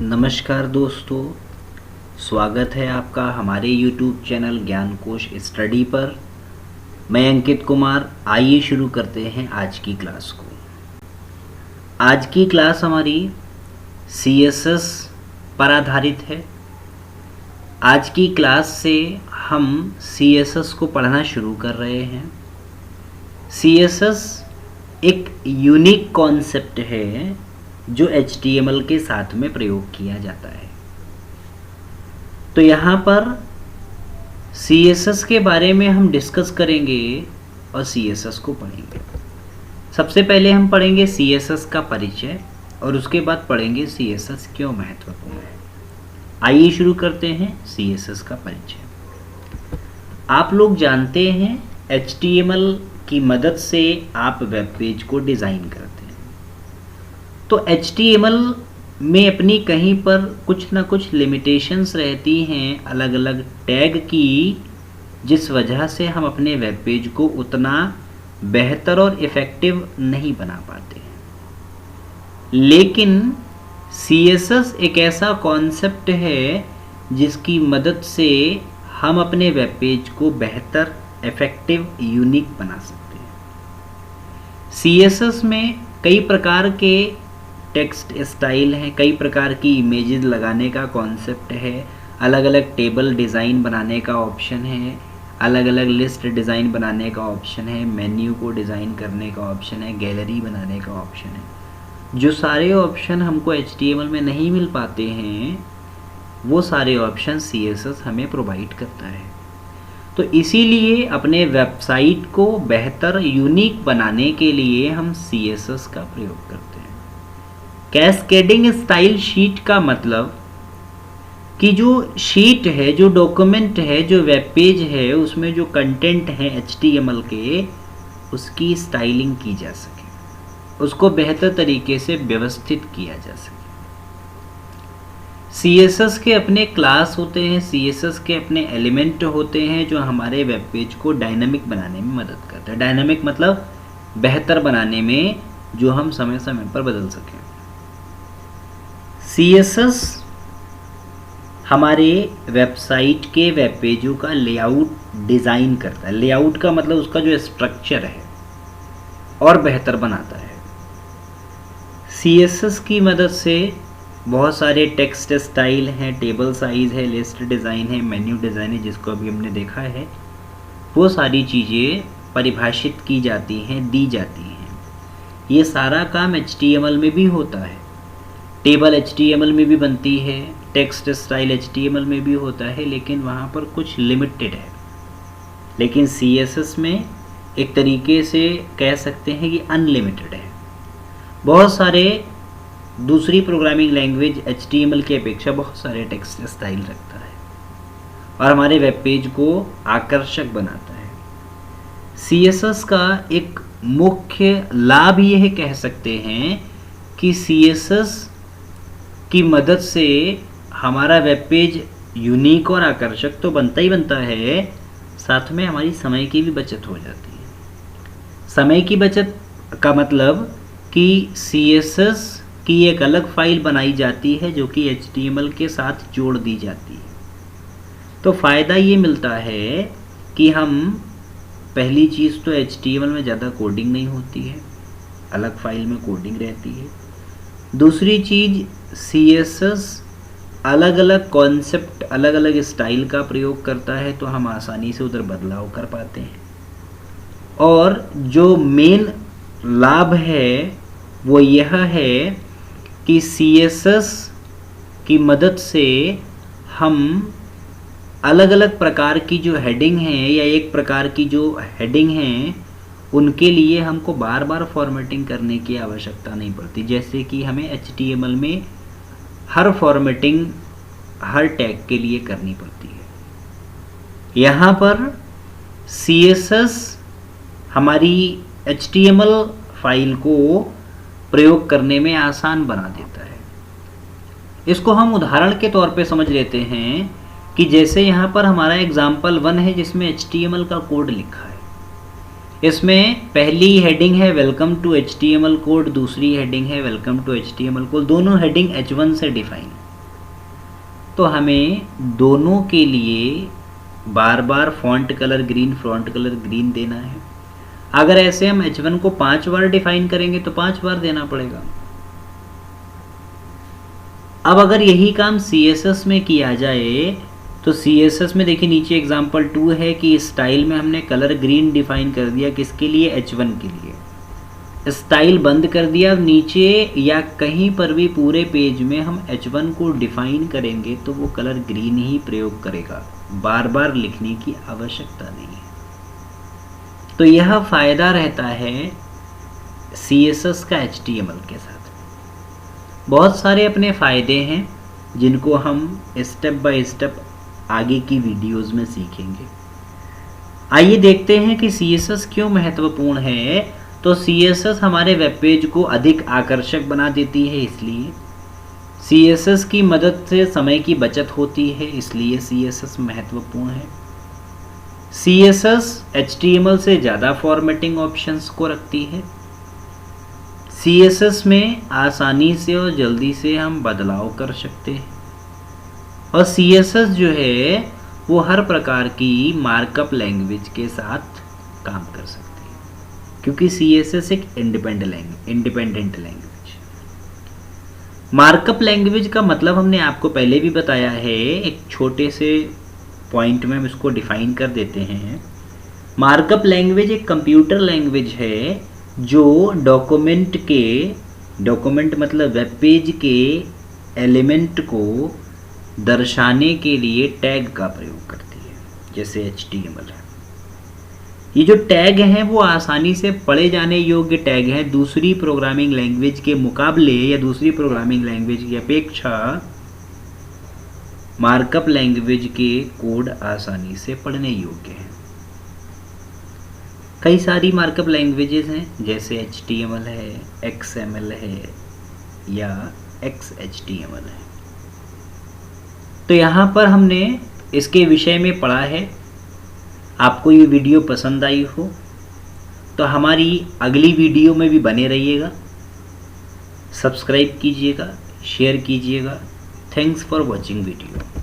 नमस्कार दोस्तों, स्वागत है आपका हमारे YouTube चैनल ज्ञान कोश स्टडी पर। मैं अंकित कुमार। आइए शुरू करते हैं आज की क्लास को। आज की क्लास हमारी CSS पर आधारित है। आज की क्लास से हम CSS को पढ़ना शुरू कर रहे हैं। CSS एक यूनिक कॉन्सेप्ट है जो HTML के साथ में प्रयोग किया जाता है। तो यहाँ पर CSS के बारे में हम डिस्कस करेंगे और CSS को पढ़ेंगे। सबसे पहले हम पढ़ेंगे CSS का परिचय और उसके बाद पढ़ेंगे CSS क्यों महत्वपूर्ण है। आइए शुरू करते हैं CSS का परिचय। आप लोग जानते हैं HTML की मदद से आप वेब पेज को डिज़ाइन करते हैं। तो HTML में अपनी कहीं पर कुछ ना कुछ लिमिटेशंस रहती हैं अलग अलग टैग की, जिस वजह से हम अपने वेब पेज को उतना बेहतर और इफ़ेक्टिव नहीं बना पाते हैं। लेकिन CSS एक ऐसा कॉन्सेप्ट है जिसकी मदद से हम अपने वेब पेज को बेहतर, इफ़ेक्टिव, यूनिक बना सकते हैं। CSS में कई प्रकार के टेक्स्ट स्टाइल हैं, कई प्रकार की इमेजेस लगाने का कॉन्सेप्ट है, अलग अलग टेबल डिज़ाइन बनाने का ऑप्शन है, अलग अलग लिस्ट डिज़ाइन बनाने का ऑप्शन है, मेन्यू को डिज़ाइन करने का ऑप्शन है, गैलरी बनाने का ऑप्शन है। जो सारे ऑप्शन हमको HTML में नहीं मिल पाते हैं, वो सारे ऑप्शन CSS हमें प्रोवाइड करता है। तो इसीलिए अपने वेबसाइट को बेहतर, यूनिक बनाने के लिए हम CSS का प्रयोग करते हैं। कैस्केडिंग स्टाइल शीट का मतलब कि जो शीट है, जो डॉक्यूमेंट है, जो वेब पेज है, उसमें जो कंटेंट है HTML के, उसकी स्टाइलिंग की जा सके, उसको बेहतर तरीके से व्यवस्थित किया जा सके। CSS के अपने क्लास होते हैं, CSS के अपने एलिमेंट होते हैं जो हमारे वेब पेज को डायनामिक बनाने में मदद करते हैं। डायनामिक मतलब बेहतर बनाने में, जो हम समय समय पर बदल सकें। CSS हमारे वेबसाइट के वेब पेजों का लेआउट डिज़ाइन करता है। लेआउट का मतलब उसका जो स्ट्रक्चर है और बेहतर बनाता है। CSS की मदद से बहुत सारे टेक्स्ट स्टाइल हैं, टेबल साइज़ है, लिस्ट डिज़ाइन है, मेन्यू डिज़ाइन है, जिसको अभी हमने देखा है। वो सारी चीज़ें परिभाषित की जाती हैं, दी जाती हैं। ये सारा काम HTML में भी होता है। टेबल HTML में भी बनती है, टेक्स्ट स्टाइल HTML में भी होता है, लेकिन वहाँ पर कुछ लिमिटेड है। लेकिन CSS में एक तरीके से कह सकते हैं कि अनलिमिटेड है। बहुत सारे दूसरी प्रोग्रामिंग लैंग्वेज HTML की अपेक्षा बहुत सारे टेक्स्ट स्टाइल रखता है और हमारे वेब पेज को आकर्षक बनाता है। CSS का एक मुख्य लाभ यह कह सकते हैं कि CSS की मदद से हमारा वेब पेज यूनिक और आकर्षक तो बनता ही बनता है, साथ में हमारी समय की भी बचत हो जाती है। समय की बचत का मतलब कि CSS की एक अलग फाइल बनाई जाती है जो कि HTML के साथ जोड़ दी जाती है। तो फ़ायदा ये मिलता है कि हम, पहली चीज़ तो HTML में ज़्यादा कोडिंग नहीं होती है, अलग फाइल में कोडिंग रहती है। दूसरी चीज़, CSS अलग अलग कॉन्सेप्ट, अलग अलग स्टाइल का प्रयोग करता है, तो हम आसानी से उधर बदलाव कर पाते हैं। और जो मेन लाभ है वो यह है कि CSS की मदद से हम अलग अलग प्रकार की जो हेडिंग हैं या एक प्रकार की जो हेडिंग हैं, उनके लिए हमको बार बार फॉर्मेटिंग करने की आवश्यकता नहीं पड़ती। जैसे कि हमें HTML में हर फॉर्मेटिंग हर टैग के लिए करनी पड़ती है। यहाँ पर CSS हमारी HTML फाइल को प्रयोग करने में आसान बना देता है। इसको हम उदाहरण के तौर पे समझ लेते हैं कि जैसे यहाँ पर हमारा एग्जाम्पल 1 है जिसमें HTML का कोड लिखा है। इसमें पहली हेडिंग है वेलकम टू HTML कोड, दूसरी हेडिंग है वेलकम टू HTML कोड। दोनों हेडिंग H1 से डिफाइन है। तो हमें दोनों के लिए बार बार फॉन्ट कलर ग्रीन देना है। अगर ऐसे हम H1 को 5 बार डिफाइन करेंगे तो 5 बार देना पड़ेगा। अब अगर यही काम CSS में किया जाए तो CSS में देखिए नीचे एग्जांपल 2 है कि स्टाइल में हमने कलर ग्रीन डिफाइन कर दिया, किसके लिए, H1 के लिए। स्टाइल बंद कर दिया, नीचे या कहीं पर भी पूरे पेज में हम H1 को डिफाइन करेंगे तो वो कलर ग्रीन ही प्रयोग करेगा, बार बार लिखने की आवश्यकता नहीं है। तो यह फ़ायदा रहता है CSS का HTML के साथ। बहुत सारे अपने फ़ायदे हैं जिनको हम स्टेप बाय स्टेप आगे की वीडियोस में सीखेंगे। आइए देखते हैं कि CSS क्यों महत्वपूर्ण है। तो CSS हमारे वेब पेज को अधिक आकर्षक बना देती है, इसलिए CSS की मदद से समय की बचत होती है, इसलिए CSS महत्वपूर्ण है। CSS HTML से ज़्यादा फॉर्मेटिंग ऑप्शंस को रखती है। CSS में आसानी से और जल्दी से हम बदलाव कर सकते हैं, और CSS जो है वो हर प्रकार की मार्कअप लैंग्वेज के साथ काम कर सकती है, क्योंकि CSS एक इंडिपेंडेंट लैंग्वेज। मार्कअप लैंग्वेज का मतलब हमने आपको पहले भी बताया है, एक छोटे से पॉइंट में हम इसको डिफाइन कर देते हैं। मार्कअप लैंग्वेज एक कंप्यूटर लैंग्वेज है जो डॉक्यूमेंट मतलब वेब पेज के एलिमेंट को दर्शाने के लिए टैग का प्रयोग करती है, जैसे HTML है। ये जो टैग हैं वो आसानी से पढ़े जाने योग्य टैग हैं। दूसरी प्रोग्रामिंग लैंग्वेज के मुकाबले या दूसरी प्रोग्रामिंग लैंग्वेज की अपेक्षा मार्कअप लैंग्वेज के कोड आसानी से पढ़ने योग्य हैं। कई सारी मार्कअप लैंग्वेजेस हैं, जैसे HTML है, XML है या XHTML है। तो यहाँ पर हमने इसके विषय में पढ़ा है। आपको ये वीडियो पसंद आई हो तो हमारी अगली वीडियो में भी बने रहिएगा, सब्सक्राइब कीजिएगा, शेयर कीजिएगा। Thanks for watching video.